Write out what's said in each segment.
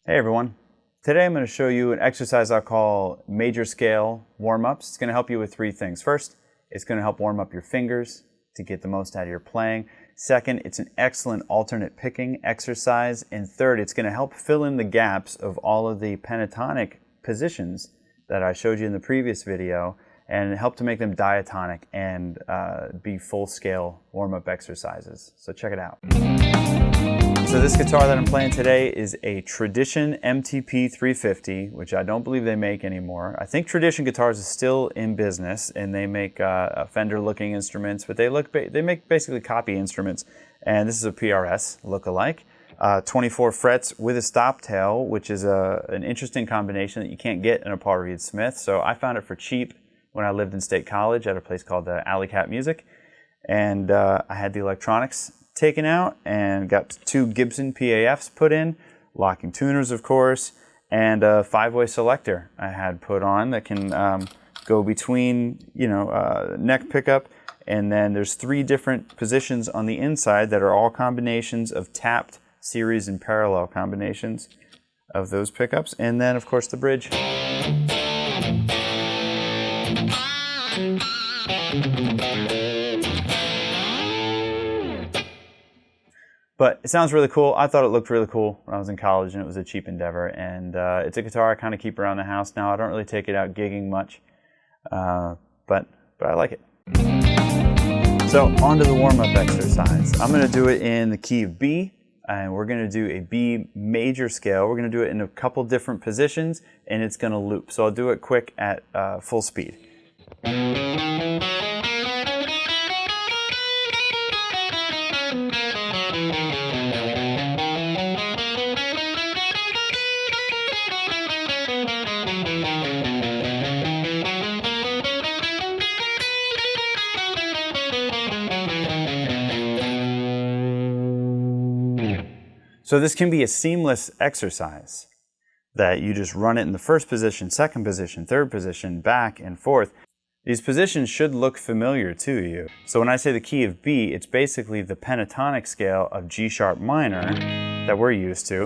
Hey everyone. Today I'm going to show you an exercise I'll call major scale warm-ups. It's going to help you with three things. First, it's going to help warm up your fingers to get the most out of your playing. Second, it's an excellent alternate picking exercise. And third, it's going to help fill in the gaps of all of the pentatonic positions that I showed you in the previous video and help to make them diatonic and be full-scale warm-up exercises. So check it out. So this guitar that I'm playing today is a Tradition MTP 350, which I don't believe they make anymore. I think Tradition guitars is still in business, and they make Fender-looking instruments, but they make basically copy instruments. And this is a PRS look-alike. 24 frets with a stop tail, which is an interesting combination that you can't get in a Paul Reed Smith. So I found it for cheap when I lived in State College at a place called Alley Cat Music. And I had the electronics taken out and got two Gibson PAFs put in, locking tuners of course, and a 5-way selector I had put on that can go between, neck pickup, and then there's 3 different positions on the inside that are all combinations of tapped series and parallel combinations of those pickups, and then of course the bridge. But it sounds really cool. I thought it looked really cool when I was in college, and it was a cheap endeavor. And it's a guitar I kind of keep around the house now. I don't really take it out gigging much, but I like it. So on to the warm-up exercise. I'm going to do it in the key of B, and we're going to do a B major scale. We're going to do it in a couple different positions, and it's going to loop. So I'll do it quick at full speed. So this can be a seamless exercise that you just run it in the first position, second position, third position, back and forth. These positions should look familiar to you. So when I say the key of B, it's basically the pentatonic scale of G sharp minor that we're used to.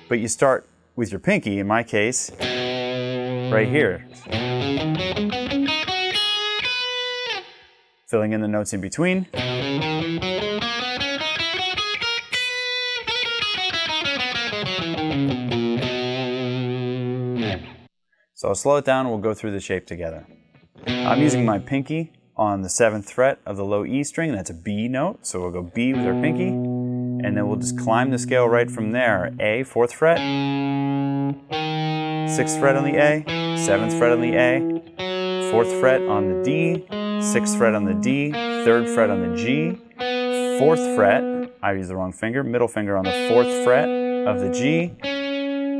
But you start with your pinky, in my case, right here. Filling in the notes in between. So I'll slow it down and we'll go through the shape together. I'm using my pinky on the 7th fret of the low E string. That's a B note, so we'll go B with our pinky, and then we'll just climb the scale right from there. A, 4th fret, 6th fret on the A, 7th fret on the A, 4th fret on the D, 6th fret on the D, 3rd fret on the G, 4th fret, I used the wrong finger, middle finger on the 4th fret of the G,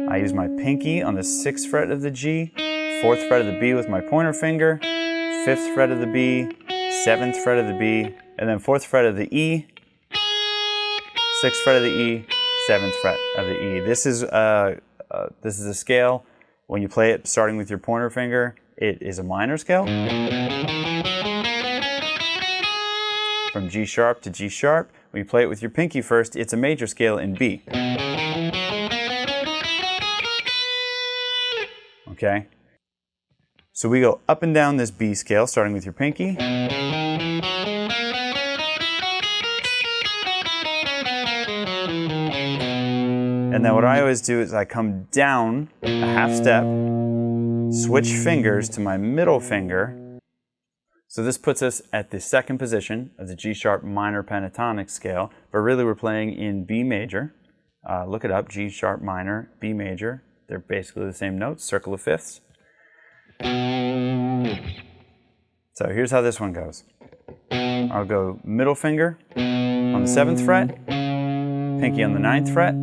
I use my pinky on the 6th fret of the G, 4th fret of the B with my pointer finger, 5th fret of the B, 7th fret of the B, and then 4th fret of the E, 6th fret of the E, 7th fret of the E. This is a scale. When you play it starting with your pointer finger, it is a minor scale. From G sharp to G sharp. When you play it with your pinky first, it's a major scale in B. Okay, so we go up and down this B scale, starting with your pinky. And then what I always do is I come down a half step, switch fingers to my middle finger. So this puts us at the 2nd position of the G sharp minor pentatonic scale, but really we're playing in B major. Look it up, G sharp minor, B major. They're basically the same notes, circle of fifths. So here's how this one goes. I'll go middle finger on the 7th fret, pinky on the 9th fret,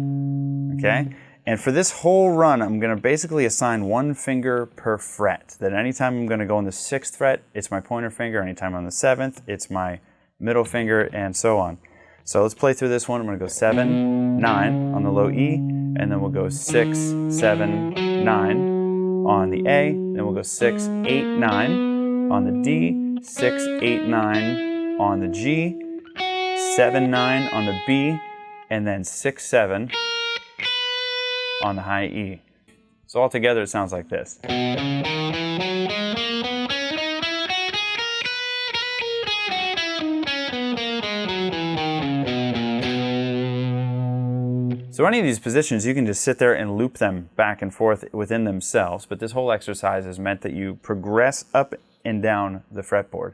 okay? And for this whole run, I'm gonna basically assign 1 finger per fret. That anytime I'm gonna go on the 6th fret, it's my pointer finger. Anytime on the 7th, it's my middle finger, and so on. So let's play through this one. I'm gonna go 7, 9 on the low E, and then we'll go 6, 7, 9 on the A, then we'll go 6, 8, 9 on the D, 6, 8, 9 on the G, 7, 9 on the B, and then 6, 7 on the high E. So altogether it sounds like this. So any of these positions, you can just sit there and loop them back and forth within themselves, but this whole exercise is meant that you progress up and down the fretboard.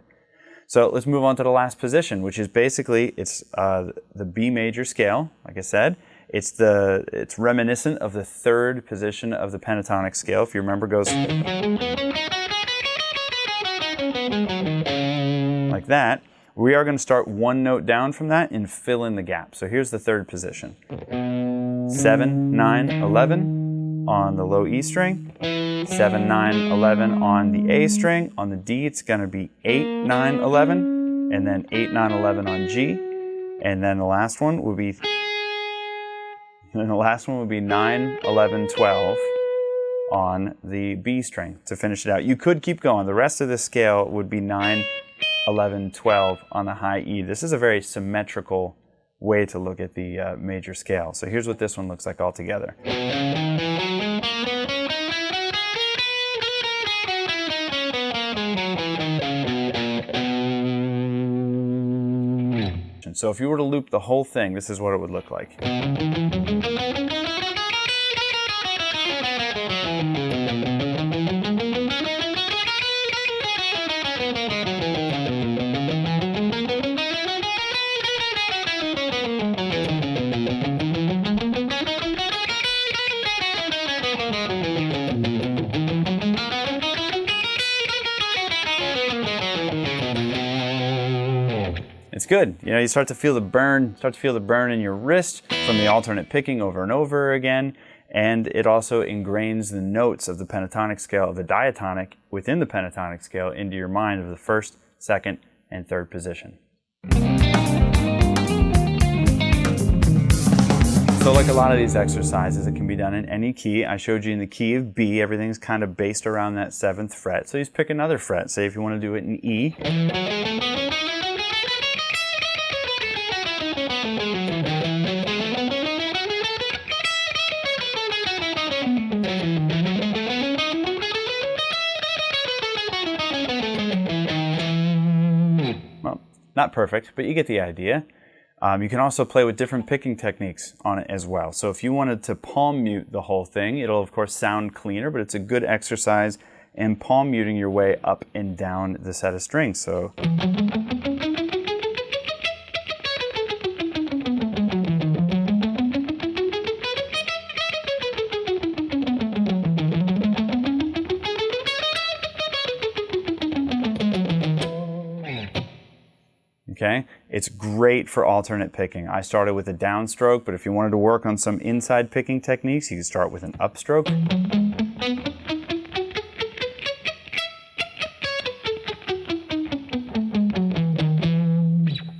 So let's move on to the last position, which is basically, it's the B major scale. Like I said, it's reminiscent of the third position of the pentatonic scale. If you remember, it goes like that. We are going to start one note down from that and fill in the gap. So here's the third position. 7, 9, 11 on the low E string, 7, 9, 11 on the A string. On the D, it's going to be 8, 9, 11, and then 8, 9, 11 on G. And then the last one would be 9, 11, 12 on the B string to finish it out. You could keep going. The rest of the scale would be 9, 11, 12 on the high E. This is a very symmetrical way to look at the major scale. So here's what this one looks like all together. So if you were to loop the whole thing, this is what it would look like. It's good. You know, you start to feel the burn, in your wrist from the alternate picking over and over again, and it also ingrains the notes of the pentatonic scale, of the diatonic within the pentatonic scale into your mind of the first, second, and third position. So like a lot of these exercises, it can be done in any key. I showed you in the key of B, everything's kind of based around that 7th fret. So you just pick another fret. Say if you want to do it in E. Well, not perfect, but you get the idea. You can also play with different picking techniques on it as well. So if you wanted to palm mute the whole thing, it'll of course sound cleaner, but it's a good exercise in palm muting your way up and down the set of strings. So okay, it's great for alternate picking. I started with a downstroke, but if you wanted to work on some inside picking techniques, you can start with an upstroke.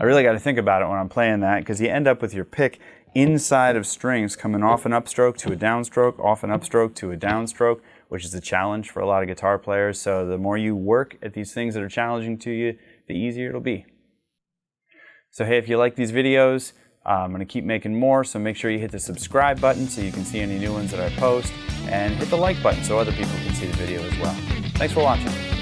I really got to think about it when I'm playing that, because you end up with your pick inside of strings coming off an upstroke to a downstroke, off an upstroke to a downstroke, which is a challenge for a lot of guitar players. So the more you work at these things that are challenging to you, the easier it'll be. So hey, if you like these videos, I'm going to keep making more, so make sure you hit the subscribe button so you can see any new ones that I post, and hit the like button so other people can see the video as well. Thanks for watching.